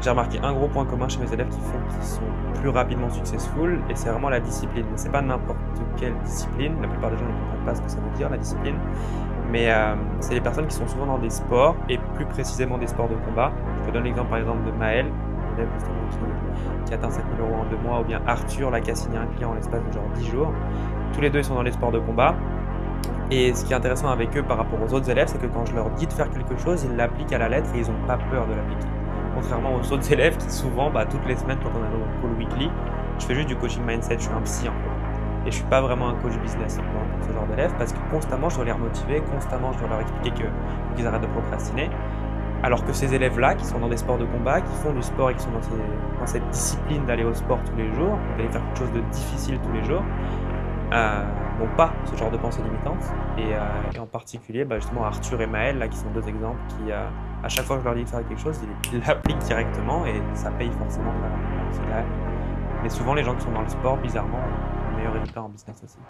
J'ai remarqué un gros point commun chez mes élèves qui sont plus rapidement successful, et c'est vraiment la discipline. Mais c'est pas n'importe quelle discipline. La plupart des gens ne comprennent pas ce que ça veut dire, la discipline. Mais c'est les personnes qui sont souvent dans des sports, et plus précisément des sports de combat. Je te donne l'exemple par exemple de Maël, un élève justement qui atteint 7 000 € en 2 mois, ou bien Arthur, là, qui a signé un client en l'espace de genre 10 jours. Tous les deux, ils sont dans les sports de combat. Et ce qui est intéressant avec eux par rapport aux autres élèves, c'est que quand je leur dis de faire quelque chose, ils l'appliquent à la lettre et ils n'ont pas peur de l'appliquer. Contrairement aux autres élèves qui souvent, toutes les semaines, quand on a nos call weekly, je fais juste du coaching mindset, je suis un psy en fait. Et je suis pas vraiment un coach business pour ce genre d'élèves, parce que constamment je dois les remotiver, constamment je dois leur expliquer qu'ils arrêtent de procrastiner. Alors que ces élèves-là, qui sont dans des sports de combat, qui font du sport et qui sont dans cette discipline d'aller au sport tous les jours, d'aller faire quelque chose de difficile tous les jours, n'ont pas ce genre de pensée limitante. Et en particulier, justement, Arthur et Maël, là, qui sont deux exemples qui, à chaque fois que je leur dis de faire quelque chose, ils l'appliquent directement et ça paye forcément. Mais souvent, les gens qui sont dans le sport, bizarrement, ont le meilleur résultat en business aussi.